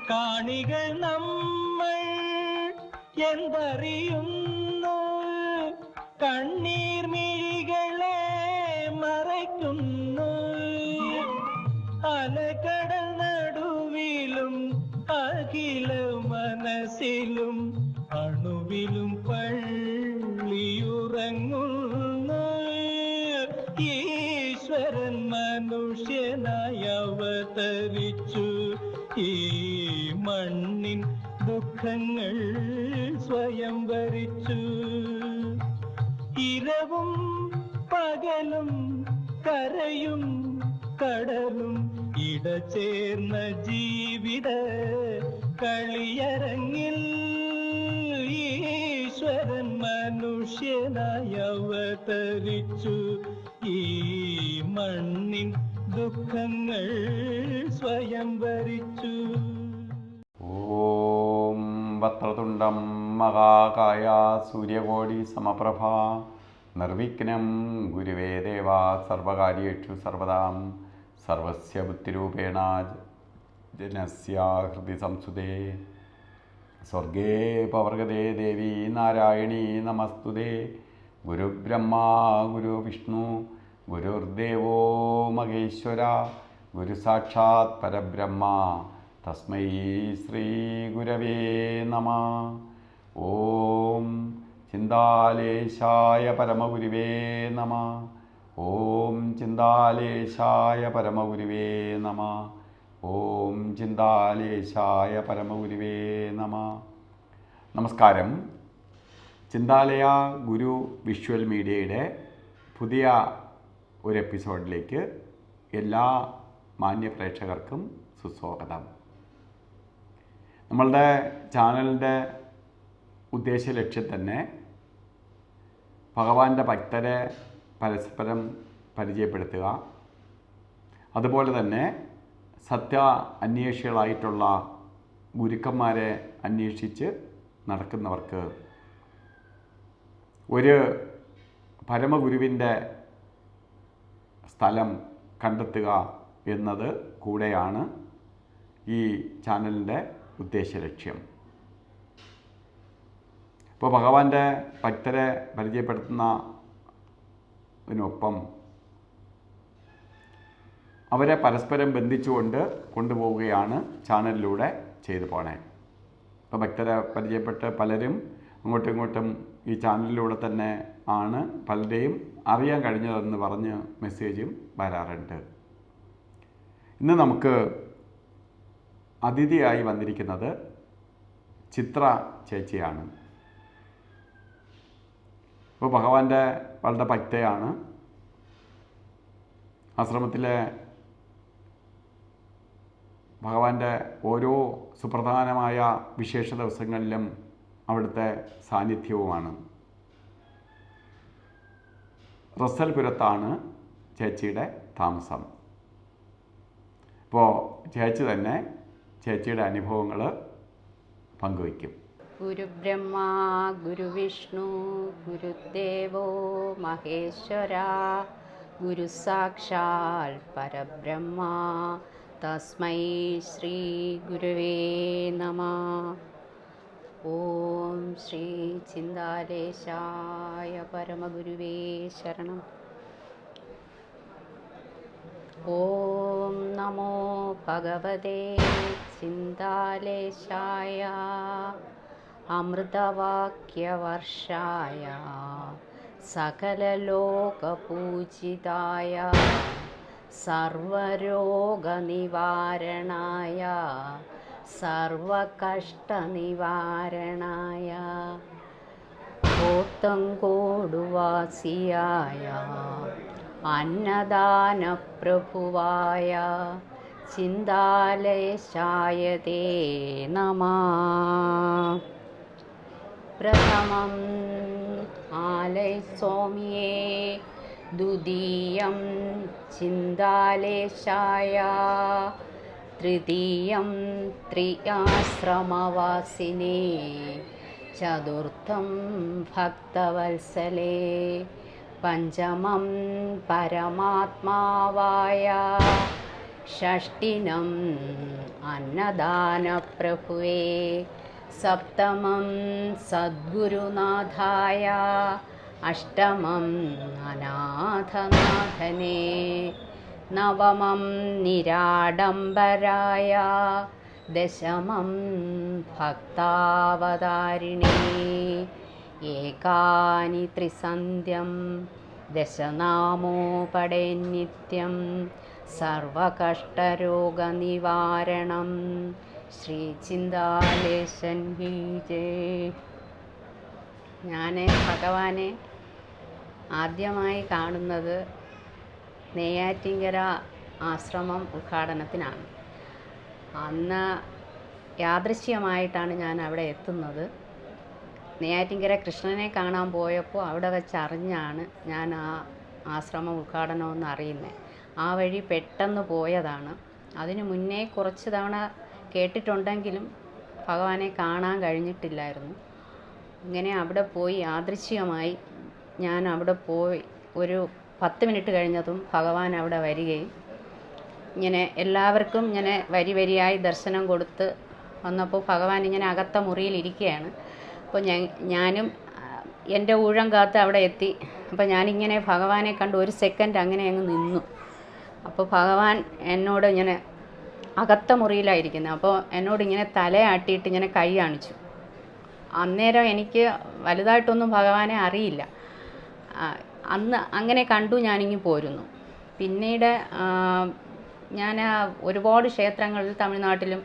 കാണികൾ നമ്മൾ എന്തറിയുന്നു, കണ്ണീർ മിഴികളെ മറയ്ക്കുന്നു. അലകടൽ നടുവിലും അഖില മനസ്സിലും അണുവിലും പള്ളിയുറങ്ങുന്നു. ഈശ്വരൻ മനുഷ്യനായി അവതരിച്ചു, ഈ മണ്ണിൻ ദുഃഖങ്ങൾ സ്വയം ഭരിച്ചു. ഇരവും പകലും കരയും കടലും ഇടചേർന്ന ജീവിത കളിയരങ്ങിൽ ഈശ്വരൻ മനുഷ്യനായി അവതരിച്ചു, ഈ മണ്ണിൻ ദുഃഖങ്ങൾ സ്വയം ഭരിച്ചു. ഓം വക്രതുണ്ഡം മഹാകായ സൂര്യകോടി സമപ്രഭ നിർവിഘ്നം ഗുരുവേ ദേവ സർവകാര്യേഷു സർവദാം സർവസ്യ ബുദ്ധിരൂപേണ ജനസ്യ ഹൃദി സംസുതേ സ്വർഗേ പവർഗതേ ദേവി നാരായണീ നമസ്തുതേ. ഗുരുബ്രഹ്മ ഗുരുവിഷ്ണു ഗുരുർദേവോ മഹേശ്വര ഗുരു സാക്ഷാത് പരബ്രഹ്മ തസ്മൈ ശ്രീ ഗുരവേ നമഃ. ഓം ചിന്താലേശായ പരമഗുരുവേ നമഃ. ഓം ചിന്താലേശായ പരമഗുരുവേ നമഃ. ഓം ചിന്താലേശായ പരമഗുരുവേ നമഃ. നമസ്കാരം. ചിന്താലയ ഗുരു വിഷ്വൽ മീഡിയയുടെ പുതിയ ഒരു എപ്പിസോഡിലേക്ക് എല്ലാ മാന്യ പ്രേക്ഷകർക്കും സുസ്വാഗതം. നമ്മളുടെ ചാനലിൻ്റെ ഉദ്ദേശ ലക്ഷ്യം തന്നെ ഭഗവാന്റെ ഭക്തരെ പരസ്പരം പരിചയപ്പെടുത്തുക, അതുപോലെ തന്നെ സത്യ അന്വേഷികളായിട്ടുള്ള ഗുരുക്കന്മാരെ അന്വേഷിച്ച് നടക്കുന്നവർക്ക് ഒരു പരമഗുരുവിൻ്റെ സ്ഥലം കണ്ടെത്തുക എന്നത് കൂടെയാണ് ഈ ചാനലിൻ്റെ ഉദ്ദേശ ലക്ഷ്യം. ഇപ്പോൾ ഭഗവാന്റെ ഭക്തരെ പരിചയപ്പെടുത്തുന്നതിനൊപ്പം അവരെ പരസ്പരം ബന്ധിച്ചുകൊണ്ട് കൊണ്ടുപോവുകയാണ് ചാനലിലൂടെ ചെയ്തു പോണേ. ഇപ്പോൾ ഭക്തരെ പരിചയപ്പെട്ട് പലരും അങ്ങോട്ടും ഇങ്ങോട്ടും ഈ ചാനലിലൂടെ തന്നെ ആണ് പലരെയും അറിയാൻ കഴിഞ്ഞതെന്ന് പറഞ്ഞ് മെസ്സേജും വരാറുണ്ട്. ഇന്ന് നമുക്ക് അതിഥിയായി വന്നിരിക്കുന്നത് ചിത്ര ചേച്ചിയാണ്. ഇപ്പോൾ ഭഗവാന്റെ വളരെ ഭക്തയാണ്. ആശ്രമത്തിലെ ഭഗവാന്റെ ഓരോ സുപ്രധാനമായ വിശേഷ ദിവസങ്ങളിലും അവിടുത്തെ സാന്നിധ്യവുമാണ്. റസൽപുരത്താണ് ചേച്ചിയുടെ താമസം. അപ്പോൾ ചേച്ചി തന്നെ ചേച്ചിയുടെ അനുഭവങ്ങൾ പങ്കുവയ്ക്കും. ഗുരുബ്രഹ്മ ഗുരുവിഷ്ണു ഗുരുദേവോ മഹേശ്വര ഗുരു സാക്ഷാൽ പരബ്രഹ്മ തസ്മൈ ശ്രീ ഗുരുവേ നമഃ. ഓം ശ്രീ ചിന്താലേശായ പരമഗുരുവേ ശരണം. ഓം നമോ ഭഗവതേ ചിന്താലേശായ അമൃതവാക്യവർഷായ സകലലോകപൂജിതായ സർവരോഗനിവാരണായ സർവകഷ്ടനിവാരണായ പോത്തങ്കോടുവാസിയായ അന്നദാനപ്രഭുവായ ചിന്താലേശായ തേ നമഃ. പ്രഥമം ആലയസൗമ്യേ ദ്വിതീയം ചിന്താലേശായ തൃതീയം ത്രിയാശ്രമവാസിനേ ചതുർത്ഥം ഭക്തവത്സലേ പഞ്ചമം പരമാത്മാവായ ഷഷ്ഠിനം അന്നദാനപ്രഭുവായ ജ്ഞാനദാനപ്രഭുവേ. സപ്തമം സദ്ഗുരുനാഥായ, അഷ്ടമം അനാഥനാഥനേ, നവമം നിരാഡംബരായ, ദശമം ഭക്താവതാരിണേ. ഏകാനി ത്രിസന്ധ്യം ദശനാമോപടേ നിത്യം, സർവകഷ്ടരോഗനിവാരണം. ശ്രീ ചിന്താലേശൻ ഹി ജയ്. ഞാൻ ഭഗവാനെ ആദ്യമായി കാണുന്നത് നെയ്യാറ്റിൻകര ആശ്രമം ഉദ്ഘാടനത്തിനാണ്. അന്ന് യാദൃശ്ചികമായിട്ടാണ് ഞാൻ അവിടെ എത്തുന്നത്. നെയ്യാറ്റിൻകര കൃഷ്ണനെ കാണാൻ പോയപ്പോൾ അവിടെ വെച്ചറിഞ്ഞാണ് ഞാൻ ആ ആശ്രമം ഉദ്ഘാടനമെന്ന് അറിയുന്നത്. ആ വഴി പെട്ടെന്ന് പോയതാണ്. അതിനു മുന്നേ കുറച്ച് തവണ കേട്ടിട്ടുണ്ടെങ്കിലും ഭഗവാനെ കാണാൻ കഴിഞ്ഞിട്ടില്ലായിരുന്നു. ഇങ്ങനെ അവിടെ പോയി യാദൃശ്ചികമായി ഞാൻ അവിടെ പോയി ഒരു 10 മിനിറ്റ് കഴിഞ്ഞതും ഭഗവാൻ അവിടെ വരികയും ഇങ്ങനെ എല്ലാവർക്കും ഇങ്ങനെ വരി വരിയായി ദർശനം കൊടുത്ത് വന്നപ്പോൾ ഭഗവാൻ ഇങ്ങനെ അകത്ത മുറിയിലിരിക്കുകയാണ്. അപ്പോൾ ഞാനും എൻ്റെ ഊഴം കാത്ത് അവിടെ എത്തി. അപ്പോൾ ഞാനിങ്ങനെ ഭഗവാനെ കണ്ട് ഒരു സെക്കൻഡ് അങ്ങനെ അങ്ങ് നിന്നു. അപ്പോൾ ഭഗവാൻ എന്നോട് ഇങ്ങനെ അകത്ത മുറിയിലായിരിക്കുന്നത്. അപ്പോൾ എന്നോട് ഇങ്ങനെ തലയാട്ടിയിട്ട് ഇങ്ങനെ കൈ കാണിച്ചു. അന്നേരം എനിക്ക് വലുതായിട്ടൊന്നും ഭഗവാനെ അറിയില്ല. അന്ന് അങ്ങനെ കണ്ടു ഞാനിങ്ങ് പോരുന്നു. പിന്നീട് ഞാൻ ഒരുപാട് ക്ഷേത്രങ്ങളിൽ തമിഴ്നാട്ടിലും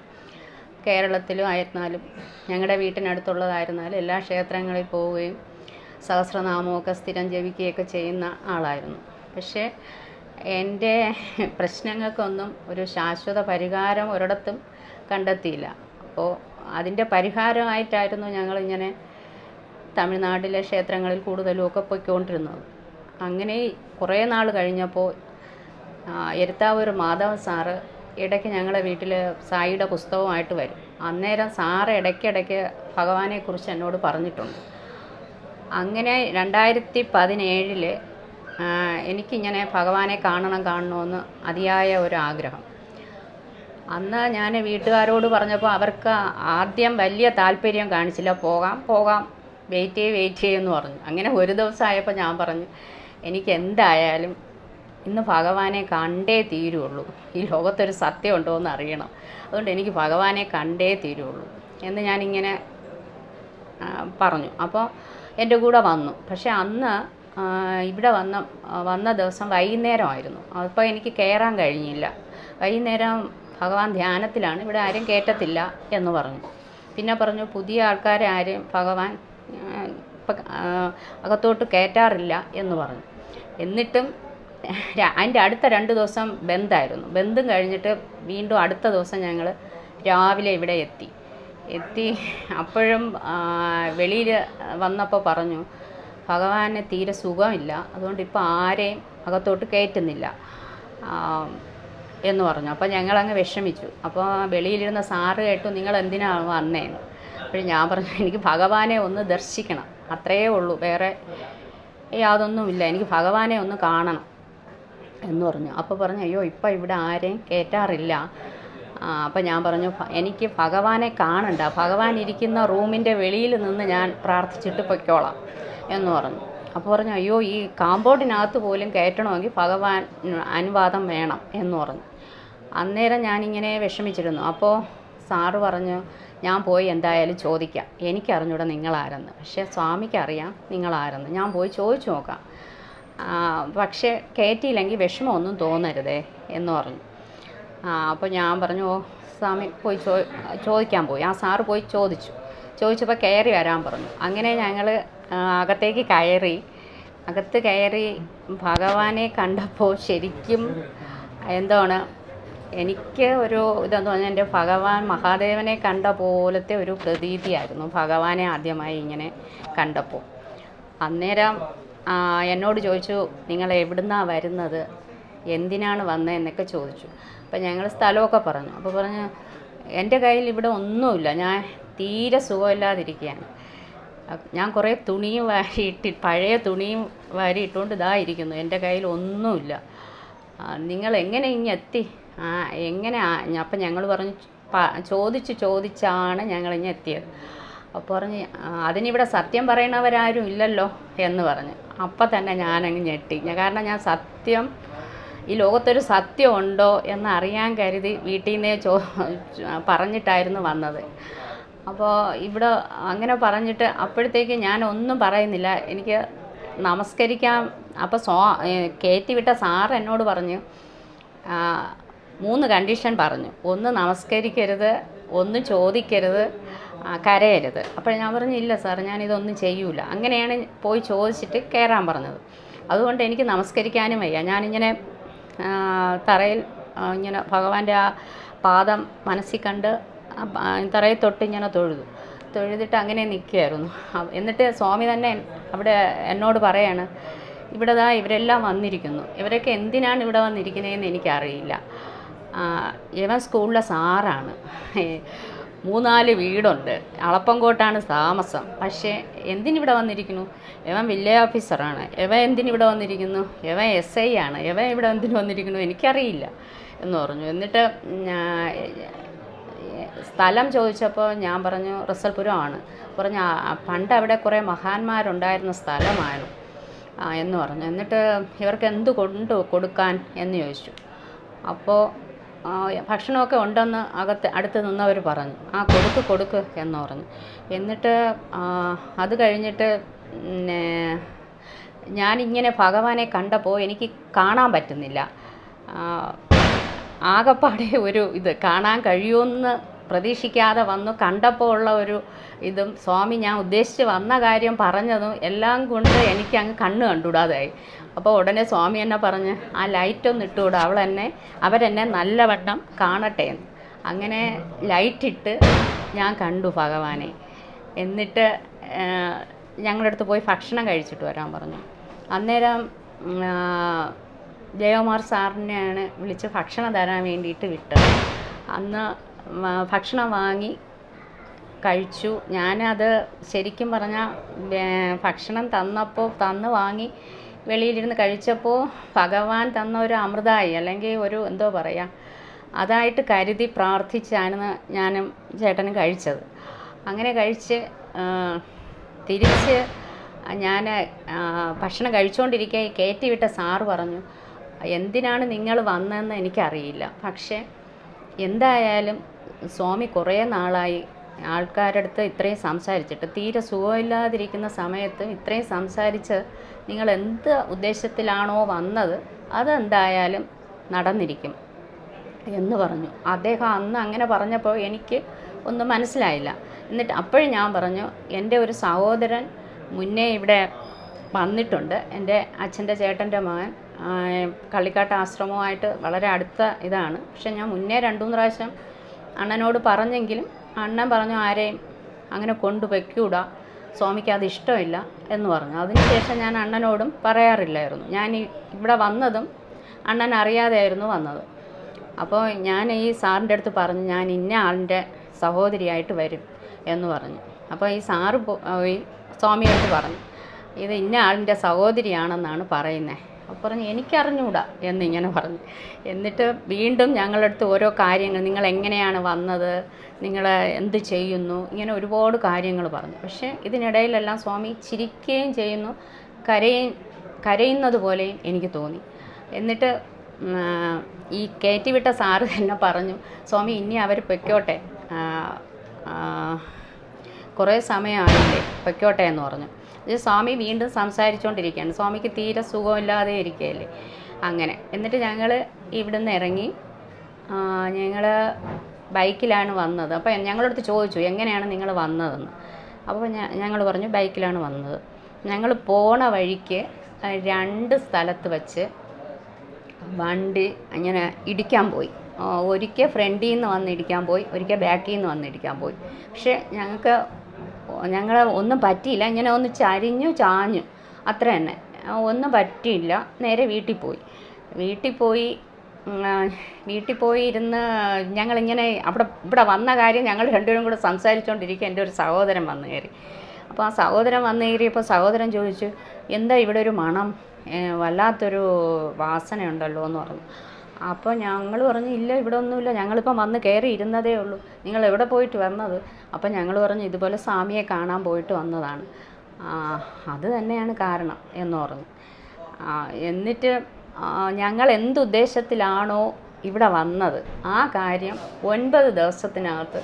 കേരളത്തിലും ആയിരുന്നാലും ഞങ്ങളുടെ വീട്ടിനടുത്തുള്ളതായിരുന്നാലും എല്ലാ ക്ഷേത്രങ്ങളിൽ പോവുകയും സഹസ്രനാമമൊക്കെ സ്ഥിരം ജപിക്കുകയൊക്കെ ചെയ്യുന്ന ആളായിരുന്നു. പക്ഷേ എൻ്റെ പ്രശ്നങ്ങൾക്കൊന്നും ഒരു ശാശ്വത പരിഹാരം ഒരിടത്തും കണ്ടെത്തിയില്ല. അപ്പോൾ അതിൻ്റെ പരിഹാരമായിട്ടായിരുന്നു ഞങ്ങളിങ്ങനെ തമിഴ്നാട്ടിലെ ക്ഷേത്രങ്ങളിൽ കൂടുതലുമൊക്കെ പോയിക്കൊണ്ടിരുന്നത്. അങ്ങനെ കുറേ നാൾ കഴിഞ്ഞപ്പോൾ എരുത്താവൂർ മാധവൻ സാറ് ഇടയ്ക്ക് ഞങ്ങളുടെ വീട്ടിൽ സായിയുടെ പുസ്തകമായിട്ട് വരും. അന്നേരം സാറ് ഇടയ്ക്കിടയ്ക്ക് ഭഗവാനെക്കുറിച്ച് എന്നോട് പറഞ്ഞിട്ടുണ്ട്. അങ്ങനെ 2017 എനിക്കിങ്ങനെ ഭഗവാനെ കാണണമെന്ന് അതിയായ ഒരു ആഗ്രഹം. അന്ന് ഞാൻ വീട്ടുകാരോട് പറഞ്ഞപ്പോൾ അവർക്ക് ആദ്യം വലിയ താല്പര്യം കാണിച്ചില്ല. പോകാം വെയിറ്റ് ചെയ്യുമെന്ന് പറഞ്ഞു. അങ്ങനെ ഒരു ദിവസമായപ്പോൾ ഞാൻ പറഞ്ഞു, എനിക്ക് എന്തായാലും ഇന്ന് ഭഗവാനെ കണ്ടേ തീരുള്ളൂ. ഈ ലോകത്തൊരു സത്യം ഉണ്ടോ എന്ന് അറിയണം. അതുകൊണ്ട് എനിക്ക് ഭഗവാനെ കണ്ടേ തീരുള്ളൂ എന്ന് ഞാനിങ്ങനെ പറഞ്ഞു. അപ്പോൾ എൻ്റെ കൂടെ വന്നു. പക്ഷെ അന്ന് ഇവിടെ വന്ന ദിവസം വൈകുന്നേരമായിരുന്നു. അപ്പോൾ എനിക്ക് കയറാൻ കഴിഞ്ഞില്ല. വൈകുന്നേരം ഭഗവാൻ ധ്യാനത്തിലാണ്, ഇവിടെ ആരും കയറ്റത്തില്ല എന്ന് പറഞ്ഞു. പിന്നെ പറഞ്ഞു പുതിയ ആൾക്കാരെ ആരും ഭഗവാൻ ഇപ്പം അകത്തോട്ട് കയറ്റാറില്ല എന്ന് പറഞ്ഞു. എന്നിട്ടും അതിൻ്റെ അടുത്ത 2 ദിവസം ബന്ധായിരുന്നു. ബന്ധും കഴിഞ്ഞിട്ട് വീണ്ടും അടുത്ത ദിവസം ഞങ്ങൾ രാവിലെ ഇവിടെ എത്തി. അപ്പോഴും വെളിയിൽ വന്നപ്പോൾ പറഞ്ഞു ഭഗവാന് തീരെ സുഖമില്ല, അതുകൊണ്ട് ഇപ്പോൾ ആരെയും അകത്തോട്ട് കയറ്റുന്നില്ല എന്ന് പറഞ്ഞു. അപ്പോൾ ഞങ്ങളങ്ങ് വിഷമിച്ചു. അപ്പോൾ വെളിയിലിരുന്ന സാറ് കേട്ടു, നിങ്ങൾ എന്തിനാണ് വന്നേന്ന്. അപ്പോൾ ഞാൻ പറഞ്ഞു എനിക്ക് ഭഗവാനെ ഒന്ന് ദർശിക്കണം, അത്രയേ ഉള്ളൂ, വേറെ യാതൊന്നുമില്ല, എനിക്ക് ഭഗവാനെ ഒന്ന് കാണണം എന്ന് പറഞ്ഞു. അപ്പോൾ പറഞ്ഞു അയ്യോ ഇപ്പം ഇവിടെ ആരെയും കയറ്റാറില്ല. അപ്പം ഞാൻ പറഞ്ഞു എനിക്ക് ഭഗവാനെ കാണണ്ട, ഭഗവാൻ ഇരിക്കുന്ന റൂമിൻ്റെ വെളിയിൽ നിന്ന് ഞാൻ പ്രാർത്ഥിച്ചിട്ട് പൊയ്ക്കോളാം എന്ന് പറഞ്ഞു. അപ്പോൾ പറഞ്ഞു അയ്യോ ഈ കാമ്പൗണ്ടിനകത്ത് പോലും കയറ്റണമെങ്കിൽ ഭഗവാൻ അനുവാദം വേണം എന്ന് പറഞ്ഞു. അന്നേരം ഞാനിങ്ങനെ വിഷമിച്ചിരുന്നു. അപ്പോൾ സാറ് പറഞ്ഞു ഞാൻ പോയി എന്തായാലും ചോദിക്കാം, എനിക്കറിഞ്ഞൂടെ നിങ്ങളാരെന്ന്, പക്ഷേ സ്വാമിക്കറിയാം നിങ്ങളാരെന്ന്, ഞാൻ പോയി ചോദിച്ചു നോക്കാം, പക്ഷേ കയറ്റിയില്ലെങ്കിൽ വിഷമമൊന്നും തോന്നരുതേ എന്ന് പറഞ്ഞു. അപ്പോൾ ഞാൻ പറഞ്ഞു ഓ സ്വാമി പോയി ചോദിക്കാൻ പോയി. ആ സാറ് പോയി ചോദിച്ചപ്പോൾ കയറി വരാൻ പറഞ്ഞു. അങ്ങനെ ഞങ്ങൾ അകത്തേക്ക് അകത്ത് കയറി ഭഗവാനെ കണ്ടപ്പോൾ ശരിക്കും എന്താണ് എനിക്ക് ഒരു ഇതെന്ന് പറഞ്ഞാൽ എൻ്റെ ഭഗവാൻ മഹാദേവനെ കണ്ട പോലത്തെ ഒരു പ്രതീതിയായിരുന്നു ഭഗവാനെ ആദ്യമായി ഇങ്ങനെ കണ്ടപ്പോൾ. അന്നേരം എന്നോട് ചോദിച്ചു നിങ്ങൾ എവിടുന്നാണ് വരുന്നത്, എന്തിനാണ് വന്നതെന്നൊക്കെ ചോദിച്ചു. അപ്പം ഞങ്ങൾ സ്ഥലമൊക്കെ പറഞ്ഞു. അപ്പോൾ പറഞ്ഞു എൻ്റെ കയ്യിൽ ഇവിടെ ഒന്നുമില്ല, ഞാൻ തീരെ സുഖമില്ലാതിരിക്കുകയാണ്, ഞാൻ കുറേ തുണിയും പഴയ തുണിയും വാരി ഇട്ടുകൊണ്ട് ഇതായിരിക്കുന്നു, എൻ്റെ കയ്യിൽ ഒന്നുമില്ല, നിങ്ങൾ എങ്ങനെ ഇങ്ങ് എത്തി, എങ്ങനെ. അപ്പം ഞങ്ങൾ പറഞ്ഞു ചോദിച്ചാണ് ഞങ്ങളിങ്ങനെ എത്തിയത്. അപ്പോൾ പറഞ്ഞ് അതിനിവിടെ സത്യം പറയണവരാരും ഇല്ലല്ലോ എന്ന് പറഞ്ഞു. അപ്പം തന്നെ ഞാനങ്ങ് ഞെട്ടി. കാരണം ഞാൻ സത്യം, ഈ ലോകത്തൊരു സത്യം ഉണ്ടോ എന്നറിയാൻ കരുതി വീട്ടിൽ നിന്നേ പറഞ്ഞിട്ടായിരുന്നു വന്നത്. അപ്പോൾ ഇവിടെ അങ്ങനെ പറഞ്ഞിട്ട് അപ്പോഴത്തേക്ക് ഞാൻ ഒന്നും പറയുന്നില്ല, എനിക്ക് നമസ്കരിക്കാം. അപ്പോൾ കയറ്റിവിട്ട സാറ് എന്നോട് പറഞ്ഞു 3 കണ്ടീഷൻ പറഞ്ഞു. 1 നമസ്കരിക്കരുത്, 1 ചോദിക്കരുത്, കരയരുത്. അപ്പോൾ ഞാൻ പറഞ്ഞു ഇല്ല സാർ, ഞാനിതൊന്നും ചെയ്യൂല. അങ്ങനെയാണ് പോയി ചോദിച്ചിട്ട് കയറാൻ പറഞ്ഞത്. അതുകൊണ്ട് എനിക്ക് നമസ്കരിക്കാനും വയ്യ. ഞാനിങ്ങനെ തറയിൽ ഇങ്ങനെ ഭഗവാന്റെ ആ പാദം മനസ്സിൽ കണ്ട് തറയിൽ തൊട്ട് ഇങ്ങനെ തൊഴുതിട്ട് അങ്ങനെ നിൽക്കുകയായിരുന്നു. എന്നിട്ട് സ്വാമി തന്നെ അവിടെ എന്നോട് പറയാണ്, ഇവിടെ ഇവരെല്ലാം വന്നിരിക്കുന്നു, ഇവരൊക്കെ എന്തിനാണ് ഇവിടെ വന്നിരിക്കുന്നതെന്ന് എനിക്കറിയില്ല. ഇവൻ സ്കൂളിലെ സാറാണ്, 3-4 വീടുണ്ട്, അളപ്പംകോട്ടാണ് താമസം. പക്ഷേ എന്തിനിവിടെ വന്നിരിക്കുന്നു? ഇവൻ വില്ലേജ് ഓഫീസറാണ്. ഇവൻ എന്തിനിവിടെ വന്നിരിക്കുന്നു? ഇവൻ SI ആണ്. ഇവൻ ഇവിടെ എന്തിനു വന്നിരിക്കുന്നു എനിക്കറിയില്ല എന്ന് പറഞ്ഞു. എന്നിട്ട് സ്ഥലം ചോദിച്ചപ്പോൾ ഞാൻ പറഞ്ഞു റസൽപുരമാണ്. പറഞ്ഞു പണ്ട് അവിടെ കുറേ മഹാന്മാരുണ്ടായിരുന്ന സ്ഥലമാണ് എന്ന് പറഞ്ഞു. എന്നിട്ട് ഇവർക്ക് എന്ത് കൊടുക്കാൻ എന്ന് ചോദിച്ചു. അപ്പോൾ ഭക്ഷണമൊക്കെ ഉണ്ടെന്ന് അടുത്ത് നിന്നവർ പറഞ്ഞു. കൊടുക്ക് എന്ന് പറഞ്ഞു. എന്നിട്ട് അത് കഴിഞ്ഞിട്ട് ഞാനിങ്ങനെ ഭഗവാനെ കണ്ടപ്പോൾ എനിക്ക് കാണാൻ പറ്റുന്നില്ല. ആകപ്പാടെ ഒരു ഇത് കാണാൻ കഴിയുമെന്ന് പ്രതീക്ഷിക്കാതെ വന്നു. കണ്ടപ്പോൾ ഉള്ള ഒരു ഇതും സ്വാമി ഞാൻ ഉദ്ദേശിച്ച് വന്ന കാര്യം പറഞ്ഞതും എല്ലാം കൊണ്ട് എനിക്ക് അങ്ങ് കണ്ണ് കണ്ടുകൂടാതായി. അപ്പോൾ ഉടനെ സ്വാമി എന്നെ പറഞ്ഞ് ആ ലൈറ്റൊന്നും ഇട്ടുകൂടാ, അവരെന്നെ നല്ലവണ്ണം കാണട്ടെ എന്ന്. അങ്ങനെ ലൈറ്റിട്ട് ഞാൻ കണ്ടു ഭഗവാനെ. എന്നിട്ട് ഞങ്ങളുടെ അടുത്ത് പോയി ഭക്ഷണം കഴിച്ചിട്ട് വരാൻ പറഞ്ഞു. അന്നേരം ജയകുമാർ സാറിനെയാണ് വിളിച്ച് ഭക്ഷണം തരാൻ വേണ്ടിയിട്ട് വിട്ടത്. അന്ന് ഭക്ഷണം വാങ്ങി കഴിച്ചു. ഞാനത് ശരിക്കും പറഞ്ഞാൽ ഭക്ഷണം തന്ന് വാങ്ങി വെളിയിലിരുന്ന് കഴിച്ചപ്പോൾ ഭഗവാൻ തന്ന ഒരു അമൃതായി, അല്ലെങ്കിൽ ഒരു എന്തോ പറയാം, അതായിട്ട് കരുതി പ്രാർത്ഥിച്ചാണ് ഞാനും ചേട്ടനും കഴിച്ചത്. അങ്ങനെ കഴിച്ച് തിരിച്ച് ഞാൻ ഭക്ഷണം കഴിച്ചുകൊണ്ടിരിക്കെ കയറ്റിവിട്ട സാറ് പറഞ്ഞു, എന്തിനാണ് നിങ്ങൾ വന്നതെന്ന് എനിക്കറിയില്ല, പക്ഷേ എന്തായാലും സ്വാമി കുറേ നാളായി ആൾക്കാരുടെ അടുത്ത് ഇത്രയും സംസാരിച്ചിട്ട്, തീരെ സുഖമില്ലാതിരിക്കുന്ന സമയത്ത് ഇത്രയും സംസാരിച്ച് നിങ്ങൾ എന്ത് ഉദ്ദേശത്തിലാണോ വന്നത് അതെന്തായാലും നടന്നിരിക്കും എന്ന് പറഞ്ഞു. അദ്ദേഹം അന്ന് അങ്ങനെ പറഞ്ഞപ്പോൾ എനിക്ക് ഒന്നും മനസ്സിലായില്ല. എന്നിട്ട് അപ്പോഴും ഞാൻ പറഞ്ഞു, എൻ്റെ ഒരു സഹോദരൻ മുന്നേ ഇവിടെ വന്നിട്ടുണ്ട്, എൻ്റെ അച്ഛൻ്റെ ചേട്ടൻ്റെ മകൻ, കള്ളിക്കാട്ട് ആശ്രമവുമായിട്ട് വളരെ അടുത്ത ഇതാണ്. പക്ഷെ ഞാൻ മുന്നേ 2-3 പ്രാവശ്യം അണ്ണനോട് പറഞ്ഞെങ്കിലും അണ്ണൻ പറഞ്ഞു ആരെയും അങ്ങനെ കൊണ്ടുവയ്ക്കൂടാ, സ്വാമിക്ക് അത് ഇഷ്ടമില്ല എന്ന് പറഞ്ഞു. അതിനുശേഷം ഞാൻ അണ്ണനോടും പറയാറില്ലായിരുന്നു. ഞാൻ ഇവിടെ വന്നതും അണ്ണൻ അറിയാതെയായിരുന്നു വന്നത്. അപ്പോൾ ഞാൻ ഈ സാറിൻ്റെ അടുത്ത് പറഞ്ഞു, ഞാൻ ഇന്ന ആളിൻ്റെ സഹോദരിയായിട്ട് വരും എന്ന് പറഞ്ഞു. അപ്പോൾ ഈ സാറ് പോയി സ്വാമിയോട് പറഞ്ഞു, ഇത് ഇന്ന ആളിൻ്റെ സഹോദരിയാണെന്നാണ് പറയുന്നത്. അപ്പോൾ പറഞ്ഞു എനിക്കറിഞ്ഞൂടാ എന്നിങ്ങനെ പറഞ്ഞു. എന്നിട്ട് വീണ്ടും ഞങ്ങളുടെ അടുത്ത് ഓരോ കാര്യങ്ങൾ, നിങ്ങൾ എങ്ങനെയാണ് വന്നത്, നിങ്ങൾ എന്ത് ചെയ്യുന്നു, ഇങ്ങനെ ഒരുപാട് കാര്യങ്ങൾ പറഞ്ഞു. പക്ഷേ ഇതിനിടയിലെല്ലാം സ്വാമി ചിരിക്കുകയും ചെയ്യുന്നു, കരയുന്നത് പോലെയും എനിക്ക് തോന്നി. എന്നിട്ട് ഈ കയറ്റിവിട്ട സാറ് തന്നെ പറഞ്ഞു, സ്വാമി ഇനി അവർ പൊയ്ക്കോട്ടെ, കുറേ സമയമായില്ലേ, പൊയ്ക്കോട്ടെ എന്ന് പറഞ്ഞു. ഇത് സ്വാമി വീണ്ടും സംസാരിച്ചുകൊണ്ടിരിക്കുകയാണ്. സ്വാമിക്ക് തീരെ സുഖമില്ലാതെ ഇരിക്കുകയല്ലേ. അങ്ങനെ എന്നിട്ട് ഞങ്ങൾ ഇവിടുന്ന് ഇറങ്ങി, ഞങ്ങൾ ബൈക്കിലാണ് വന്നത്. അപ്പോൾ ഞങ്ങളടുത്ത് ചോദിച്ചു എങ്ങനെയാണ് നിങ്ങൾ വന്നതെന്ന്. അപ്പോൾ ഞങ്ങൾ പറഞ്ഞു ബൈക്കിലാണ് വന്നത്. ഞങ്ങൾ പോണ വഴിക്ക് 2 സ്ഥലത്ത് വെച്ച് വണ്ടി ഇങ്ങനെ ഇടിക്കാൻ പോയി. ഒരിക്കൽ ഫ്രണ്ടിൽ നിന്ന് വന്ന് ഇടിക്കാൻ പോയി, ഒരിക്കൽ ബാക്കിൽ നിന്ന് വന്ന് ഇടിക്കാൻ പോയി. പക്ഷേ ഞങ്ങൾ ഒന്നും പറ്റിയില്ല. ഇങ്ങനെ ഒന്ന് ചാഞ്ഞു അത്ര തന്നെ, ഒന്നും പറ്റിയില്ല. നേരെ വീട്ടിൽ പോയി ഇരുന്ന് ഞങ്ങളിങ്ങനെ ഇവിടെ വന്ന കാര്യം ഞങ്ങൾ രണ്ടുപേരും കൂടെ സംസാരിച്ചുകൊണ്ടിരിക്കുക. എൻ്റെ ഒരു സഹോദരൻ വന്നു കയറി. അപ്പോൾ ആ സഹോദരൻ വന്നു കയറിയപ്പോൾ സഹോദരൻ ചോദിച്ചു, എന്താ ഇവിടെ ഒരു മണം, വല്ലാത്തൊരു വാസനയുണ്ടല്ലോ എന്ന് പറഞ്ഞു. അപ്പോൾ ഞങ്ങൾ പറഞ്ഞു ഇല്ല ഇവിടെ ഒന്നുമില്ല, ഞങ്ങളിപ്പം വന്ന് കയറി ഇരുന്നതേ ഉള്ളൂ, നിങ്ങൾ എവിടെ പോയിട്ട് വന്നത്? അപ്പം ഞങ്ങൾ പറഞ്ഞു ഇതുപോലെ സ്വാമിയെ കാണാൻ പോയിട്ട് വന്നതാണ്. അത് തന്നെയാണ് കാരണം എന്ന് പറഞ്ഞു. എന്നിട്ട് ഞങ്ങൾ എന്തുദ്ദേശത്തിലാണോ ഇവിടെ വന്നത് ആ കാര്യം 9 ദിവസത്തിനകത്ത്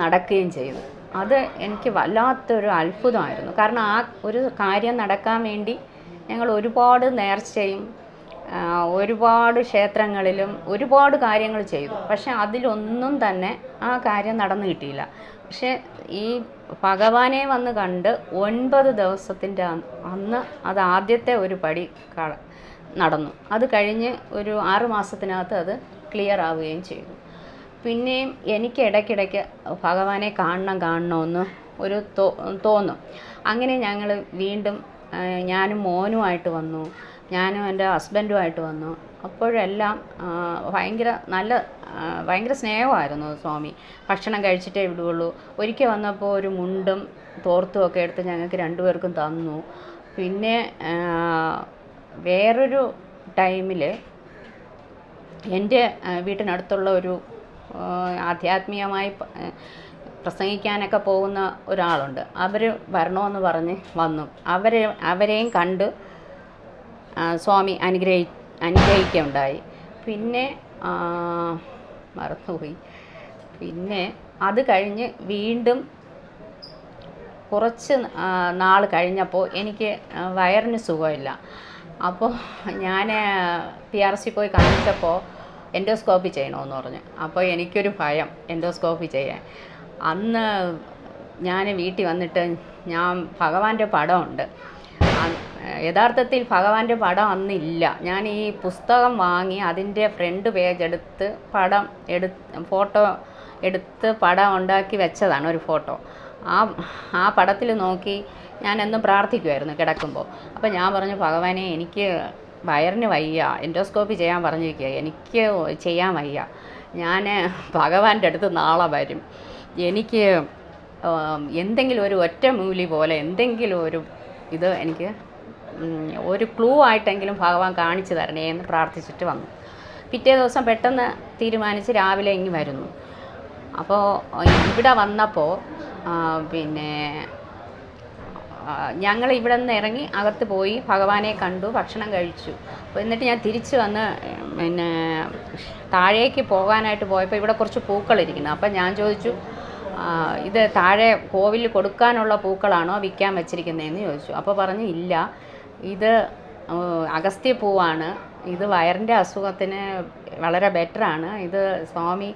നടക്കുകയും ചെയ്തു. അത് എനിക്ക് വല്ലാത്തൊരു അത്ഭുതമായിരുന്നു. കാരണം ആ ഒരു കാര്യം നടക്കാൻ വേണ്ടി ഞങ്ങൾ ഒരുപാട് നേർച്ചയും ഒരുപാട് ക്ഷേത്രങ്ങളിലും ഒരുപാട് കാര്യങ്ങൾ ചെയ്തു. പക്ഷെ അതിലൊന്നും തന്നെ ആ കാര്യം നടന്നു കിട്ടിയില്ല. പക്ഷെ ഈ ഭഗവാനെ വന്ന് കണ്ട് 9 ദിവസത്തിൻ്റെ അന്ന് അത് ആദ്യത്തെ ഒരു പടി നടന്നു. അത് കഴിഞ്ഞ് ഒരു 6 മാസത്തിനകത്ത് അത് ക്ലിയർ ആവുകയും ചെയ്തു. പിന്നെയും എനിക്ക് ഇടയ്ക്കിടയ്ക്ക് ഭഗവാനെ കാണണമെന്ന് ഒരു തോന്നും. അങ്ങനെ ഞങ്ങൾ വീണ്ടും ഞാനും മോനുമായിട്ട് വന്നു, ഞാനും എൻ്റെ ഹസ്ബൻഡുമായിട്ട് വന്നു. അപ്പോഴെല്ലാം ഭയങ്കര സ്നേഹമായിരുന്നു സ്വാമി. ഭക്ഷണം കഴിച്ചിട്ടേ വിടുകയുള്ളൂ. ഒരിക്കൽ വന്നപ്പോൾ ഒരു മുണ്ടും തോർത്തും ഒക്കെ എടുത്ത് ഞങ്ങൾക്ക് 2 പേർക്കും തന്നു. പിന്നെ വേറൊരു ടൈമിൽ എൻ്റെ വീട്ടിനടുത്തുള്ള ഒരു ആധ്യാത്മികമായി പ്രസംഗിക്കാനൊക്കെ പോകുന്ന ഒരാളുണ്ട്. അവർ വരണമെന്ന് പറഞ്ഞ് വന്നു. അവരെയും കണ്ട് സ്വാമി അനുഗ്രഹിക്കുകയുണ്ടായി. പിന്നെ മറന്നുപോയി. പിന്നെ അത് കഴിഞ്ഞ് വീണ്ടും കുറച്ച് നാൾ കഴിഞ്ഞപ്പോൾ എനിക്ക് വയറിന് സുഖമില്ല. അപ്പോൾ ഞാൻ PRC പോയി കാണിച്ചപ്പോൾ എൻഡോസ്കോപ്പി ചെയ്യണമെന്ന് പറഞ്ഞു. അപ്പോൾ എനിക്കൊരു ഭയം എൻഡോസ്കോപ്പി ചെയ്യാൻ. അന്ന് ഞാൻ വീട്ടിൽ വന്നിട്ട് ഞാൻ ഭഗവാന്റെ പടമുണ്ട്, യഥാർത്ഥത്തിൽ ഭഗവാന്റെ പടം അന്നില്ല. ഞാൻ ഈ പുസ്തകം വാങ്ങി അതിൻ്റെ ഫ്രണ്ട് പേജ് എടുത്ത് ഫോട്ടോ എടുത്ത് പടം ഉണ്ടാക്കി വെച്ചതാണ് ഒരു ഫോട്ടോ. ആ പടത്തിൽ നോക്കി ഞാൻ എന്നും പ്രാർത്ഥിക്കുമായിരുന്നു കിടക്കുമ്പോൾ. അപ്പോൾ ഞാൻ പറഞ്ഞു ഭഗവാനെ എനിക്ക് വയറിന് വയ്യ, എൻഡോസ്കോപ്പി ചെയ്യാൻ പറഞ്ഞിരിക്കുക, എനിക്ക് ചെയ്യാൻ വയ്യ, ഞാൻ ഭഗവാന്റെ അടുത്ത് നാളെ വരും, എനിക്ക് എന്തെങ്കിലും ഒരു ഒറ്റമൂലി പോലെ എന്തെങ്കിലും ഒരു ഇത് എനിക്ക് ഒരു ക്ലൂ ആയിട്ടെങ്കിലും ഭഗവാൻ കാണിച്ചു തരണേ എന്ന് പ്രാർത്ഥിച്ചിട്ട് വന്നു. പിറ്റേ ദിവസം പെട്ടെന്ന് തീരുമാനിച്ച് രാവിലെ ഇങ്ങ് വരുന്നു. അപ്പോൾ ഇവിടെ വന്നപ്പോൾ പിന്നെ ഞങ്ങൾ ഇവിടെ നിന്ന് ഇറങ്ങി അകത്ത് പോയി ഭഗവാനെ കണ്ടു, ഭക്ഷണം കഴിച്ചു. അപ്പോൾ എന്നിട്ട് ഞാൻ തിരിച്ച് വന്ന് പിന്നെ താഴേക്ക് പോകാനായിട്ട് പോയപ്പോൾ ഇവിടെ കുറച്ച് പൂക്കളിരിക്കുന്നു. അപ്പം ഞാൻ ചോദിച്ചു ഇത് താഴെ കോവിലിൽ കൊടുക്കാനുള്ള പൂക്കളാണോ വിൽക്കാൻ വെച്ചിരിക്കുന്നതെന്ന് ചോദിച്ചു. അപ്പോൾ പറഞ്ഞു ഇല്ല, ഇത് അഗസ്ത്യപ്പൂവാണ്, ഇത് വയറിൻ്റെ അസുഖത്തിന് വളരെ ബെറ്ററാണ്, ഇത് സ്വാമി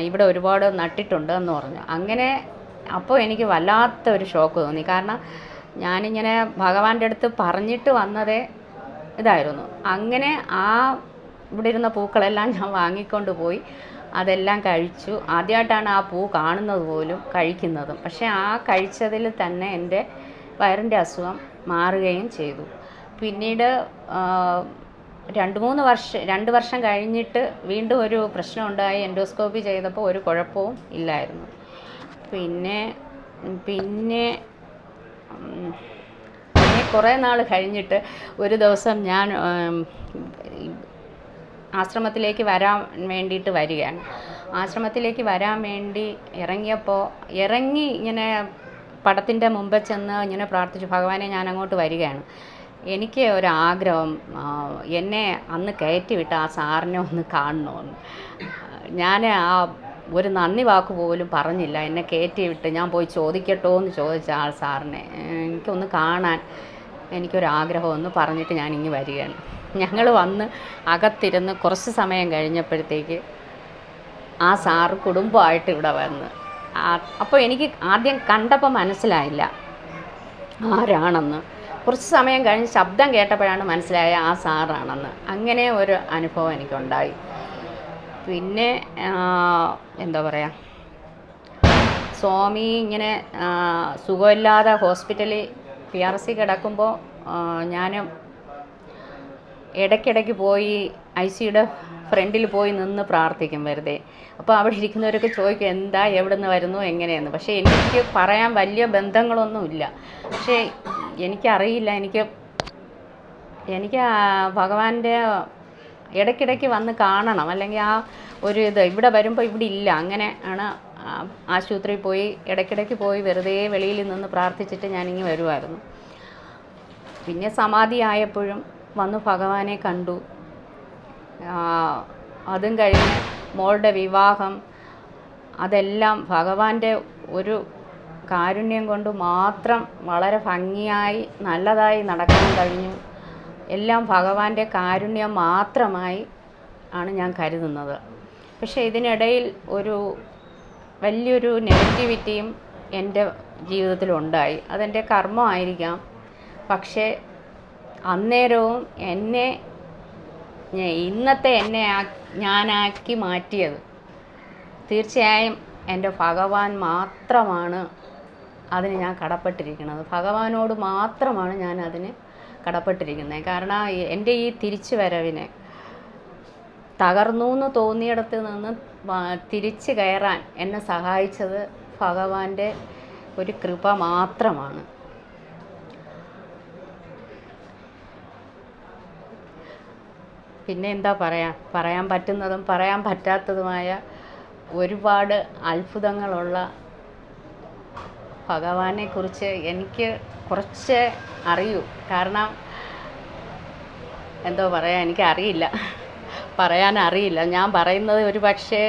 ഇവിടെ ഒരുപാട് നട്ടിട്ടുണ്ട് എന്ന് പറഞ്ഞു. അങ്ങനെ അപ്പോൾ എനിക്ക് വല്ലാത്തൊരു ഷോക്ക് തോന്നി. കാരണം ഞാനിങ്ങനെ ഭഗവാന്റെ അടുത്ത് പറഞ്ഞിട്ട് വന്നതേ ഇതായിരുന്നു. അങ്ങനെ ഇവിടെ ഇരുന്ന പൂക്കളെല്ലാം ഞാൻ വാങ്ങിക്കൊണ്ട് പോയി, അതെല്ലാം കഴിച്ചു. ആദ്യമായിട്ടാണ് ആ പൂ കാണുന്നത് പോലും കഴിക്കുന്നതും. പക്ഷേ ആ കഴിച്ചതിൽ തന്നെ എൻ്റെ വയറിൻ്റെ അസുഖം മാറുകയും ചെയ്തു. പിന്നീട് 2 വർഷം കഴിഞ്ഞിട്ട് വീണ്ടും ഒരു പ്രശ്നം ഉണ്ടായി. എൻഡോസ്കോപ്പി ചെയ്തപ്പോൾ ഒരു കുഴപ്പവും ഇല്ലായിരുന്നു. പിന്നെ കുറേ നാൾ കഴിഞ്ഞിട്ട് ഒരു ദിവസം ഞാൻ ആശ്രമത്തിലേക്ക് വരാൻ വേണ്ടിയിട്ട് വരികയാണ്. ആശ്രമത്തിലേക്ക് വരാൻ വേണ്ടി ഇറങ്ങി ഇങ്ങനെ പടത്തിൻ്റെ മുമ്പേ ചെന്ന് ഇങ്ങനെ പ്രാർത്ഥിച്ചു, ഭഗവാനെ ഞാൻ അങ്ങോട്ട് വരികയാണ്. എനിക്ക് ഒരാഗ്രഹം, എന്നെ അന്ന് കയറ്റിവിട്ട് ആ സാറിനെ ഒന്ന് കാണണമെന്ന്. ഞാൻ ഒരു നന്ദി വാക്ക് പോലും പറഞ്ഞില്ല. എന്നെ കയറ്റിവിട്ട് ഞാൻ പോയി ചോദിക്കട്ടോ എന്ന് ചോദിച്ച സാറിനെ എനിക്കൊന്ന് കാണാൻ എനിക്കൊരാഗ്രഹമെന്ന് പറഞ്ഞിട്ട് ഞാൻ ഇങ്ങ് വരികയാണ്. ഞങ്ങൾ വന്ന് അകത്തിരുന്ന് കുറച്ച് സമയം കഴിഞ്ഞപ്പോഴത്തേക്ക് ആ സാറ് കുടുംബമായിട്ട് ഇവിടെ വന്ന്. അപ്പോൾ എനിക്ക് ആദ്യം കണ്ടപ്പോൾ മനസ്സിലായില്ല ആരാണെന്ന്. കുറച്ച് സമയം കഴിഞ്ഞ് ശബ്ദം കേട്ടപ്പോഴാണ് മനസ്സിലായ ആ സാറാണെന്ന്. അങ്ങനെ ഒരു അനുഭവം എനിക്കുണ്ടായി. പിന്നെ എന്താ പറയുക, സ്വാമി ഇങ്ങനെ സുഖമില്ലാതെ ഹോസ്പിറ്റലിൽ PRC കിടക്കുമ്പോൾ ഞാൻ ഇടയ്ക്കിടയ്ക്ക് പോയി ICUയുടെ ഫ്രണ്ടിൽ പോയി നിന്ന് പ്രാർത്ഥിക്കും വെറുതെ. അപ്പോൾ അവിടെ ഇരിക്കുന്നവരൊക്കെ ചോദിക്കും എന്താ, എവിടെ നിന്ന് വരുന്നു, എങ്ങനെയെന്ന്. പക്ഷേ എനിക്ക് പറയാൻ വലിയ ബന്ധങ്ങളൊന്നുമില്ല. പക്ഷേ എനിക്കറിയില്ല, എനിക്ക് ഭഗവാന്റെ ഇടയ്ക്കിടയ്ക്ക് വന്ന് കാണണം, അല്ലെങ്കിൽ ആ ഒരു ഇത് ഇവിടെ വരുമ്പോൾ ഇവിടെ ഇല്ല. അങ്ങനെ ആണ് ആശുപത്രിയിൽ പോയി ഇടയ്ക്കിടയ്ക്ക് പോയി വെറുതെ വെളിയിൽ നിന്ന് പ്രാർത്ഥിച്ചിട്ട് ഞാനിങ്ങ് വരുമായിരുന്നു. പിന്നെ സമാധിയായപ്പോഴും വന്ന് ഭഗവാനെ കണ്ടു. അതും കഴിഞ്ഞ് മോളുടെ വിവാഹം, അതെല്ലാം ഭഗവാന്റെ ഒരു കാരുണ്യം കൊണ്ട് മാത്രം വളരെ ഭംഗിയായി നല്ലതായി നടക്കാൻ കഴിഞ്ഞു. എല്ലാം ഭഗവാന്റെ കാരുണ്യം മാത്രമായി ആണ് ഞാൻ കരുതുന്നത്. പക്ഷേ ഇതിനിടയിൽ ഒരു വലിയൊരു നെഗറ്റിവിറ്റിയും എൻ്റെ ജീവിതത്തിലുണ്ടായി. അതെൻ്റെ കർമ്മമായിരിക്കാം. പക്ഷേ അന്നേരവും ഇന്നത്തെ എന്നെ ഞാനാക്കി മാറ്റിയത് തീർച്ചയായും എൻ്റെ ഭഗവാൻ മാത്രമാണ്. അതിന് ഞാൻ കടപ്പെട്ടിരിക്കുന്നത് ഭഗവാനോട് മാത്രമാണ് ഞാൻ അതിന് കടപ്പെട്ടിരിക്കുന്നത്. കാരണം എൻ്റെ ഈ തിരിച്ചു വരവിന് തകർന്നു എന്ന് തോന്നിയിടത്ത് നിന്ന് തിരിച്ചു കയറാൻ എന്നെ സഹായിച്ചത് ഭഗവാന്റെ ഒരു കൃപ മാത്രമാണ്. പിന്നെ എന്താ പറയാൻ പറ്റുന്നതും പറയാൻ പറ്റാത്തതുമായ ഒരുപാട് അത്ഭുതങ്ങളുള്ള ഭഗവാനെക്കുറിച്ച് എനിക്ക് കുറച്ച് അറിയൂ. കാരണം എന്തോ പറയാൻ എനിക്കറിയില്ല, പറയാനറിയില്ല. ഞാൻ പറയുന്നത് ഒരു പക്ഷേ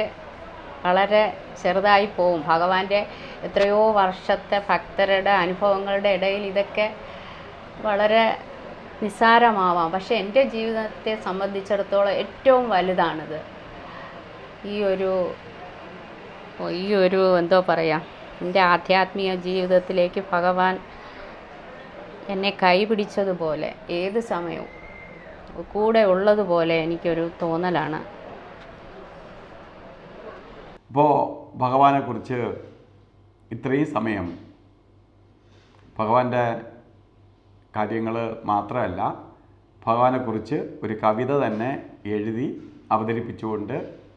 വളരെ ചെറുതായി പോവും. ഭഗവാന്റെ എത്രയോ വർഷത്തെ ഭക്തരുടെ അനുഭവങ്ങളുടെ ഇടയിൽ ഇതൊക്കെ വളരെ നിസ്സാരമാവാം. പക്ഷേ എൻ്റെ ജീവിതത്തെ സംബന്ധിച്ചിടത്തോളം ഏറ്റവും വലുതാണിത്. ഈ ഒരു എന്തോ പറയാം, എൻ്റെ ആധ്യാത്മിക ജീവിതത്തിലേക്ക് ഭഗവാൻ എന്നെ കൈപിടിച്ചതുപോലെ ഏത് സമയവും കൂടെ ഉള്ളതുപോലെ എനിക്കൊരു തോന്നലാണ്. അപ്പോൾ ഭഗവാനെക്കുറിച്ച് ഇത്രയും സമയം ഭഗവാന്റെ കാര്യങ്ങൾ മാത്രമല്ല, ഭഗവാനെക്കുറിച്ച് ഒരു കവിത തന്നെ എഴുതി അവതരിപ്പിച്ചുകൊണ്ട്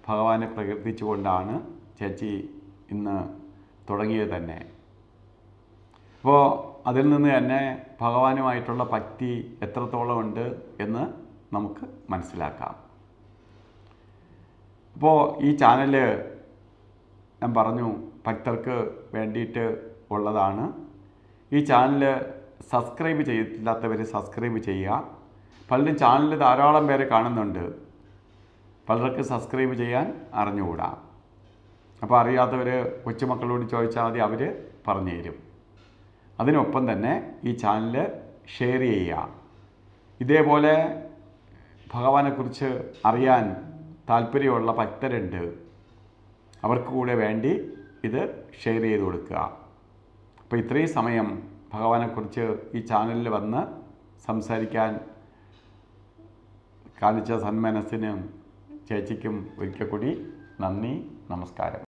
ഭഗവാനെ പ്രകീർത്തിച്ചുകൊണ്ടാണ് ചേച്ചി ഇന്ന് തുടങ്ങിയത് തന്നെ. അപ്പോൾ അതിൽ നിന്ന് തന്നെ ഭഗവാനുമായിട്ടുള്ള ഭക്തി എത്രത്തോളം ഉണ്ട് എന്ന് നമുക്ക് മനസ്സിലാക്കാം. അപ്പോൾ ഈ ചാനൽ ഞാൻ പറഞ്ഞു ഭക്തർക്ക് വേണ്ടിയിട്ട് ഉള്ളതാണ്. ഈ ചാനൽ സബ്സ്ക്രൈബ് ചെയ്തിട്ടില്ലാത്തവർ സബ്സ്ക്രൈബ് ചെയ്യുക. പലരും ചാനൽ ധാരാളം പേരെ കാണുന്നുണ്ട്, പലർക്ക് സബ്സ്ക്രൈബ് ചെയ്യാൻ അറിഞ്ഞുകൂടാ. അപ്പോൾ അറിയാത്തവർ കൊച്ചുമക്കളോട് ചോദിച്ചാൽ മതി, അവർ പറഞ്ഞു തരും. അതിനൊപ്പം തന്നെ ഈ ചാനൽ ഷെയർ ചെയ്യുക. ഇതേപോലെ ഭഗവാനെക്കുറിച്ച് അറിയാൻ താല്പര്യമുള്ള ഭക്തരുണ്ട്, അവർക്ക് കൂടെ വേണ്ടി ഇത് ഷെയർ ചെയ്ത് കൊടുക്കുക. അപ്പോൾ ഇത്രയും സമയം ഭഗവാനെക്കുറിച്ച് ഈ ചാനലിൽ വന്ന് സംസാരിക്കാൻ കാണിച്ച സന്മനസ്സിനും ചേച്ചിക്കും ഒരിക്കൽ കൂടി നന്ദി, നമസ്കാരം.